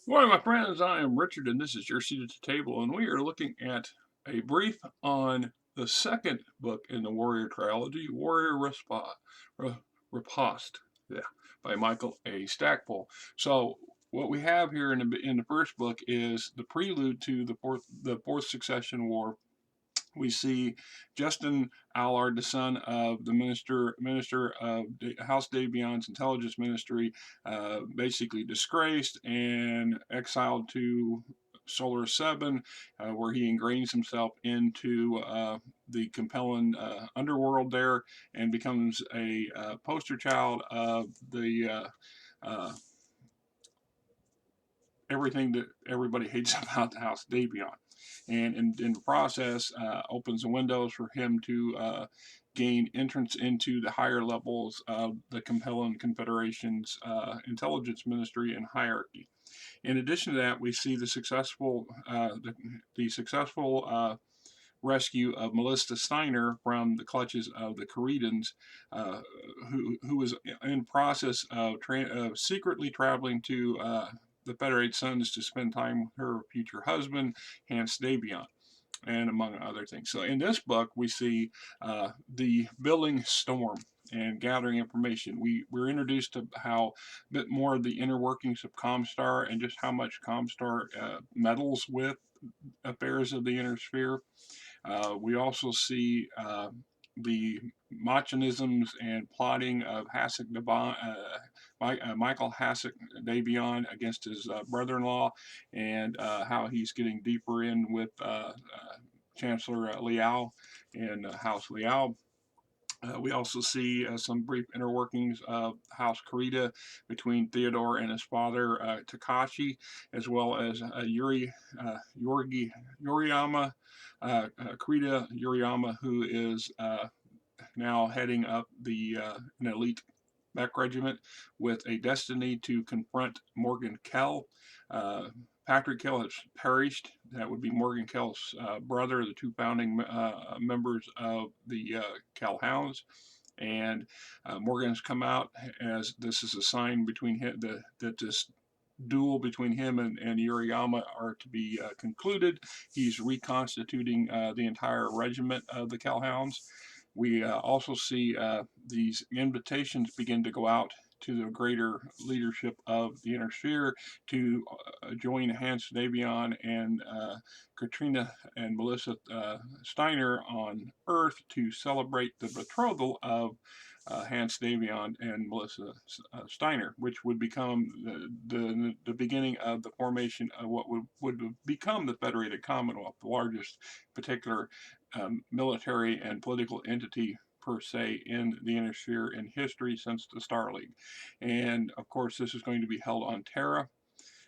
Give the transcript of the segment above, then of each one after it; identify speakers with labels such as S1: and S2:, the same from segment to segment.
S1: Well, my friends, I am Richard, and this is your seat at the table, and we are looking at a brief on the second book in the Warrior Trilogy, Warrior Riposte, yeah, by Michael A. Stackpole. So, what we have here in the first book is the prelude to the fourth Succession War. We see Justin Allard, the son of the minister of House Davion's intelligence ministry, basically disgraced and exiled to Solar 7, where he ingrains himself into the compelling underworld there and becomes a poster child of the uh, everything that everybody hates about the House Davion. And in the process, opens the windows for him to gain entrance into the higher levels of the Capellan Confederation's intelligence ministry and hierarchy. In addition to that, we see the successful rescue of Melissa Steiner from the clutches of the Caridans, who was in process of secretly traveling to the Federated Suns to spend time with her future husband, Hans Davion, and among other things. So in this book, we see the building storm and gathering information. We're introduced to how a bit more of the inner workings of Comstar and just how much Comstar meddles with affairs of the inner sphere. We also see the machinisms and plotting of Michael Hasek Davion against his brother-in-law, and how he's getting deeper in with Chancellor Liao and House Liao. We also see some brief inner workings of House Kurita between Theodore and his father Takashi, as well as Yoriyama, Kurita Yoriyama, who is now heading up an elite mech regiment with a destiny to confront Morgan Kell. Uh, Patrick Kell has perished. That would be Morgan Kell's brother, the two founding members of the Kell Hounds. And Morgan's come out as this is a sign between him that this duel between him and Yuriyama are to be concluded. He's reconstituting the entire regiment of the Calhounds. We also see these invitations begin to go out to the greater leadership of the Inner Sphere to join Hans Davion and Katrina and Melissa Steiner on Earth to celebrate the betrothal of Hans Davion and Melissa Steiner, which would become the beginning of the formation of what would become the Federated Commonwealth, the largest particular military and political entity per se in the Inner Sphere in history since the Star League. And of course, this is going to be held on Terra.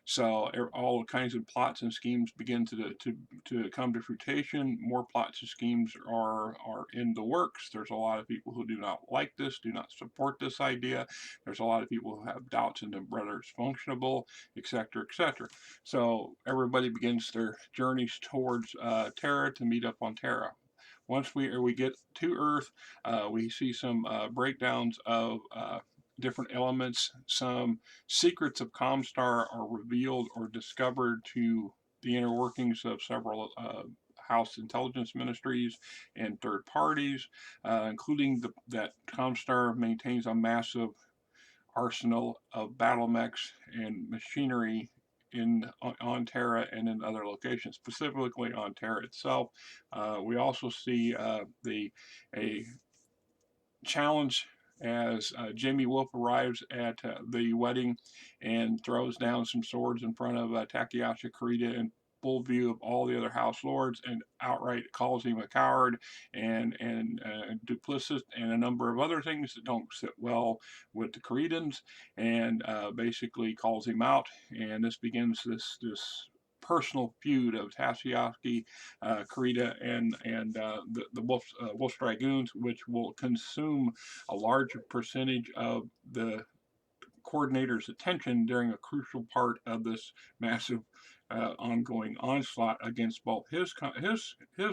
S1: So all kinds of plots and schemes begin to come to fruition. More plots and schemes are in the works. There's a lot of people who do not like this, do not support this idea. There's a lot of people who have doubts into whether it's functionable, etc., etc. So everybody begins their journeys towards Terra to meet up on Terra. Once we get to Earth, we see some breakdowns of different elements. Some secrets of Comstar are revealed or discovered to the inner workings of several House intelligence ministries and third parties, including that Comstar maintains a massive arsenal of battle mechs and machinery on Terra and in other locations, specifically on Terra itself. We also see the a challenge as Jamie Wolf arrives at the wedding and throws down some swords in front of Takayashi Kurita in full view of all the other House Lords and outright calls him a coward and duplicitous and a number of other things that don't sit well with the Kuritans, and basically calls him out. And this begins this personal feud of Takayashi Kurita and the Wolf Dragoons, which will consume a large percentage of the coordinator's attention during a crucial part of this massive ongoing onslaught against both his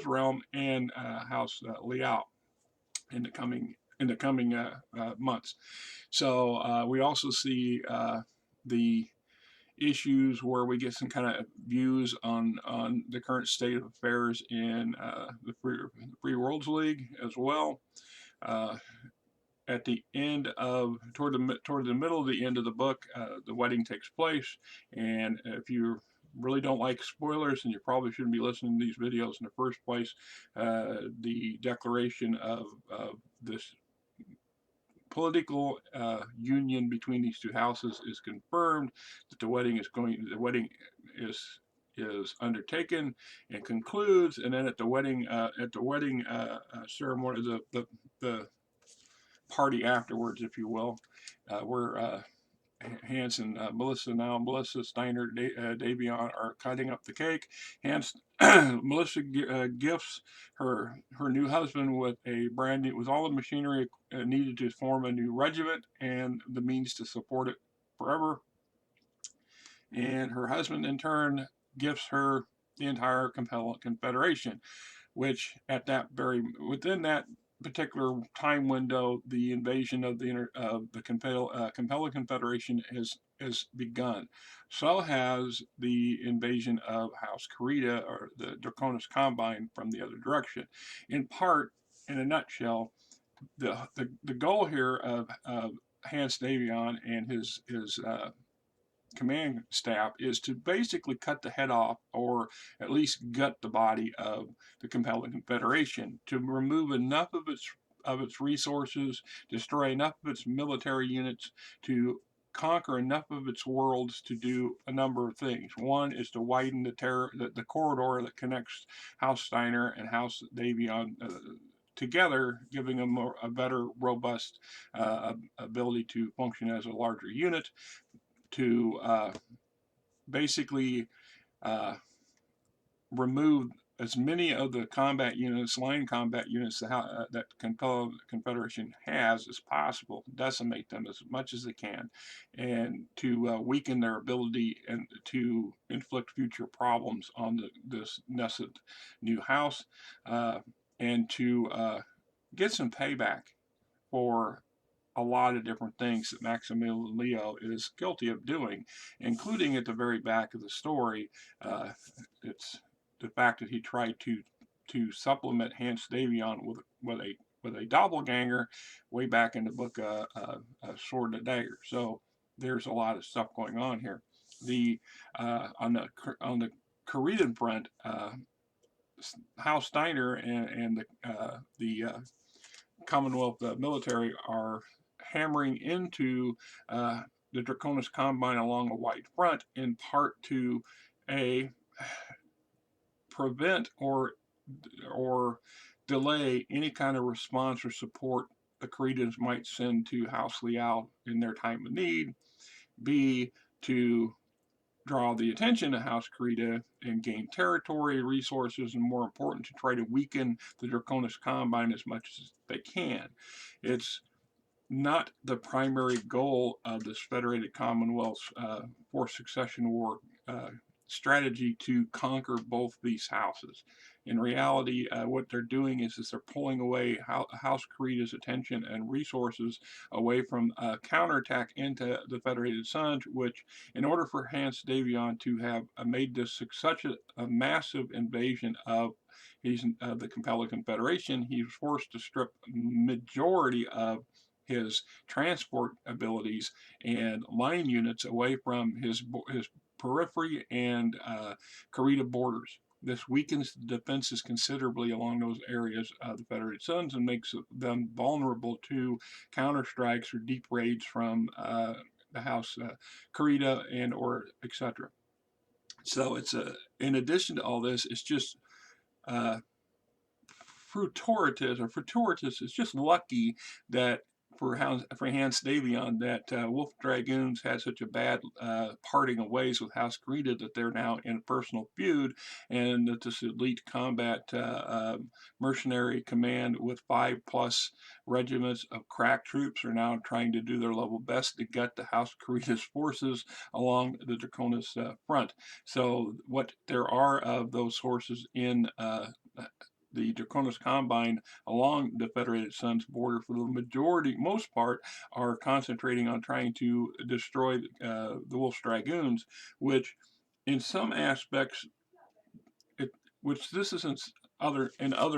S1: realm and House Liao in the coming months. So we also see the issues where we get some kind of views on the current state of affairs in the Free Worlds League as well. At the end of toward the middle of the end of the book, the wedding takes place, and if you really don't like spoilers, and you probably shouldn't be listening to these videos in the first place, the declaration of this political union between these two houses is confirmed, that the wedding is undertaken and concludes, and then at the wedding ceremony, the party afterwards, if you will, where Hans and Melissa Steiner, Davion are cutting up the cake. Hans, Melissa gifts her new husband with with all the machinery needed to form a new regiment and the means to support it forever. And her husband, in turn, gifts her the entire Confederation, which within that particular time window, the invasion of the Capella Confederation has begun. So has the invasion of House Karita, or the Draconis Combine, from the other direction. In part, in a nutshell, the goal here of Hans Davion and his command staff is to basically cut the head off, or at least gut the body of the compelling Confederation, to remove enough of its resources, destroy enough of its military units, to conquer enough of its worlds to do a number of things. One is to widen the corridor that connects House Steiner and House Davion together, giving them a better, robust ability to function as a larger unit, to basically remove as many of the line combat units that Confederation has as possible, decimate them as much as they can, and to weaken their ability and to inflict future problems on this nascent new house, and to get some payback for a lot of different things that Maximilian Leo is guilty of doing, including at the very back of the story. It's the fact that he tried to supplement Hans Davion with a doppelganger way back in the book Sword and Dagger. So there's a lot of stuff going on here. On the Korean front, House Steiner and the Commonwealth military are hammering into the Draconis Combine along a wide front, in part to prevent or delay any kind of response or support the Cretans might send to House Liao in their time of need. B, to draw the attention of House Karita and gain territory, resources, and more important, to try to weaken the Draconis Combine as much as they can. It's not the primary goal of this Federated Commonwealth's Fourth Succession War strategy to conquer both these houses. In reality, what they're doing is they're pulling away House Karita's attention and resources away from a counterattack into the Federated Suns, which, in order for Hans Davion to have made this such a massive invasion of the Capella Confederation, he was forced to strip majority of his transport abilities and line units away from his periphery and Karita borders. This weakens the defenses considerably along those areas of the Federated Suns and makes them vulnerable to counterstrikes or deep raids from the House Karita and or etc. So it's in addition to all this, it's just fortuitous. It's just lucky that for Hans Davion that Wolf Dragoons had such a bad parting of ways with House Karita that they're now in a personal feud, and that this elite combat mercenary command with 5+ regiments of crack troops are now trying to do their level best to gut the House Karita's forces along the Draconis front. So what there are of those forces in the Draconis Combine along the Federated Suns border, for the most part, are concentrating on trying to destroy the Wolf's Dragoons, which in some aspects, it, which this isn't other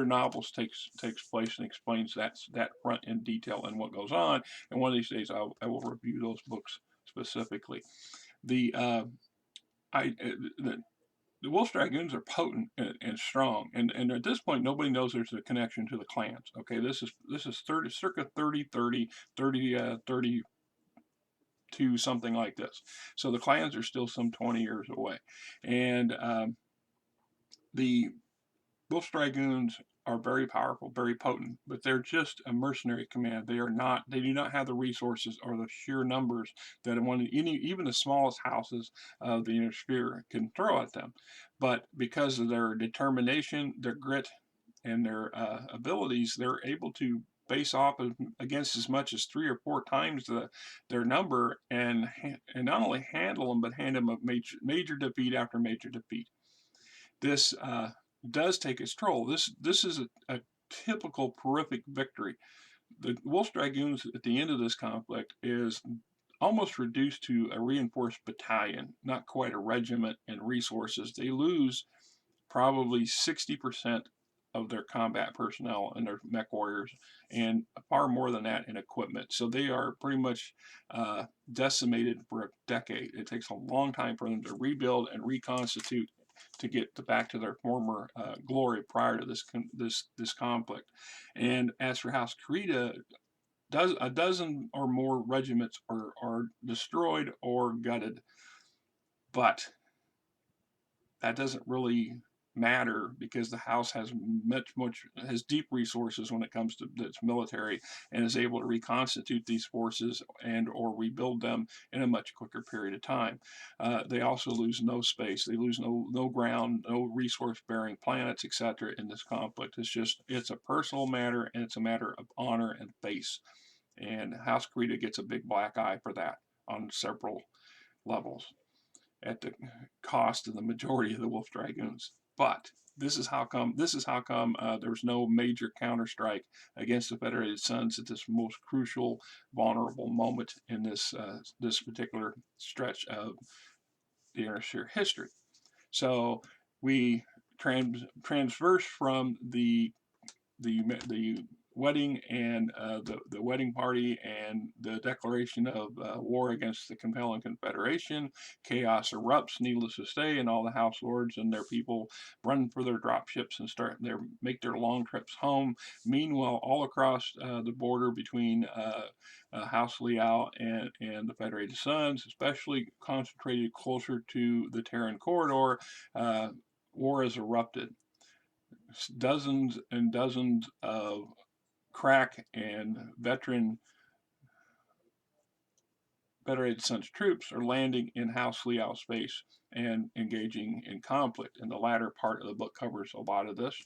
S1: novels takes place and explains that front in detail and what goes on. And one of these days, I will review those books specifically. The I the Wolf's Dragoons are potent and strong, and at this point, nobody knows there's a connection to the clans. Okay, this is circa 32, something like this. So the clans are still some 20 years away, and the Wolf's Dragoons are very powerful, very potent, but they're just a mercenary command. They are not. They do not have the resources or the sheer numbers that even the smallest houses of the inner sphere can throw at them. But because of their determination, their grit, and their abilities, they're able to face off against as much as 3 or 4 times their number, and not only handle them, but hand them a major defeat after major defeat. This does take its toll. This is a typical horrific victory. The Wolf's Dragoons at the end of this conflict is almost reduced to a reinforced battalion, not quite a regiment in resources. They lose probably 60% of their combat personnel and their mech warriors, and far more than that in equipment. So they are pretty much decimated for a decade. It takes a long time for them to rebuild and reconstitute to get back to their former glory prior to this conflict. And as for House Karita, a dozen or more regiments are destroyed or gutted, but that doesn't really matter because the house has has deep resources when it comes to its military, and is able to reconstitute these forces and or rebuild them in a much quicker period of time. They also lose no space. They lose no ground, no resource bearing planets, etc. in this conflict. It's a personal matter, and it's a matter of honor and face. And House Karita gets a big black eye for that on several levels, at the cost of the majority of the Wolf Dragoons. But this is how come there's no major counterstrike against the Federated Suns at this most crucial, vulnerable moment in this particular stretch of the Intersphere history. So we transverse from the wedding and the wedding party and the declaration of war against the compelling confederation. Chaos erupts, needless to say, and all the house lords and their people run for their drop ships and make their long trips home. Meanwhile, all across the border between House Liao and the Federated Suns, especially concentrated closer to the Terran corridor, war has erupted. Dozens and dozens of crack and veteran Federated Suns troops are landing in House Liao space and engaging in conflict. And the latter part of the book covers a lot of this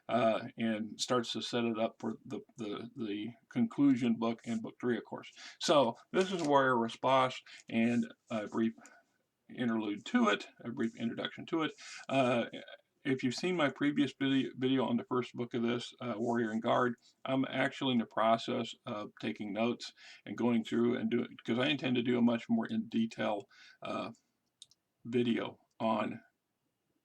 S1: and starts to set it up for the conclusion book and book 3, of course. So this is Warrior Riposte and a brief interlude to it, a brief introduction to it. If you've seen my previous video on the first book of this, Warrior and Garde, I'm actually in the process of taking notes and going through and doing, because I intend to do a much more in detail video on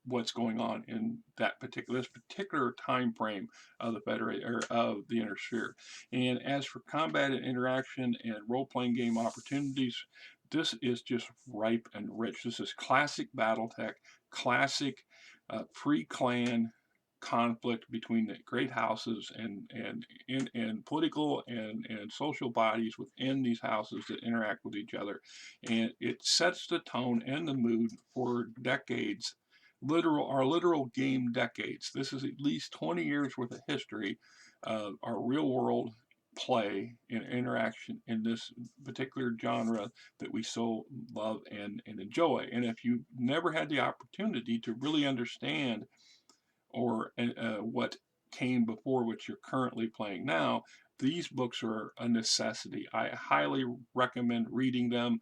S1: what's going on in this particular time frame of the Inner Sphere. And as for combat and interaction and role-playing game opportunities, this is just ripe and rich. This is classic BattleTech, classic pre-clan conflict between the great houses and political and social bodies within these houses that interact with each other. And it sets the tone and the mood for decades, our literal game decades. This is at least 20 years worth of history of our real world play and interaction in this particular genre that we so love and enjoy. And if you never had the opportunity to really understand or what came before what you're currently playing now, these books are a necessity. I highly recommend reading them.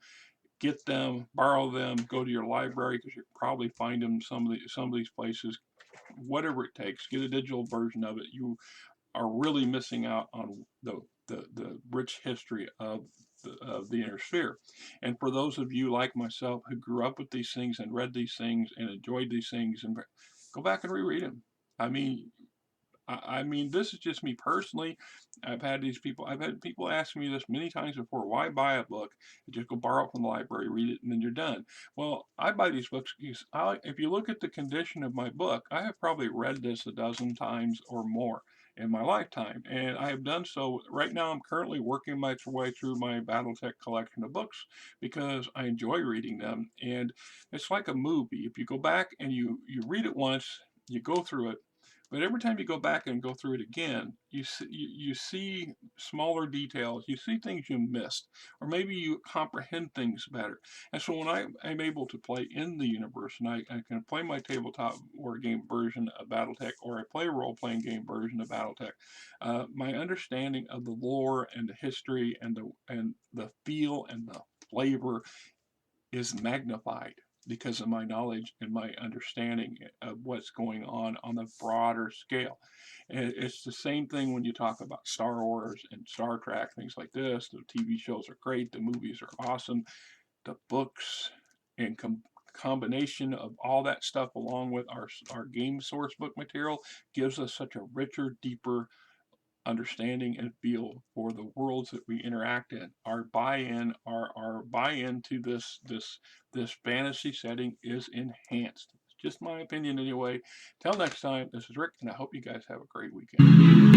S1: Get them, borrow them, go to your library, because you probably find them some of these places. whatever it takes, get a digital version of it. You are really missing out on the rich history of the inner sphere. And for those of you like myself who grew up with these things and read these things and enjoyed these things, and go back and reread them. I mean, I mean, this is just me personally. I've had people ask me this many times before. Why buy a book? You just go borrow it from the library, read it, and then you're done. Well, I buy these books because if you look at the condition of my book, I have probably read this a dozen times or more in my lifetime. And I have done so. Right now, I'm currently working my way through my Battletech collection of books because I enjoy reading them. And it's like a movie. If you go back and you read it once, you go through it, but every time you go back and go through it again, you see smaller details, you see things you missed, or maybe you comprehend things better. And so when I'm able to play in the universe and I can play my tabletop war game version of Battletech, or I play a role-playing game version of Battletech, my understanding of the lore and the history and the feel and the flavor is magnified because of my knowledge and my understanding of what's going on the broader scale. And it's the same thing when you talk about Star Wars and Star Trek, things like this. The TV shows are great, the movies are awesome, the books and combination of all that stuff along with our game source book material gives us such a richer, deeper understanding and feel for the worlds that we interact in. Our buy-in to this fantasy setting is enhanced. It's just my opinion anyway. Till next time, this is Rick, and I hope you guys have a great weekend.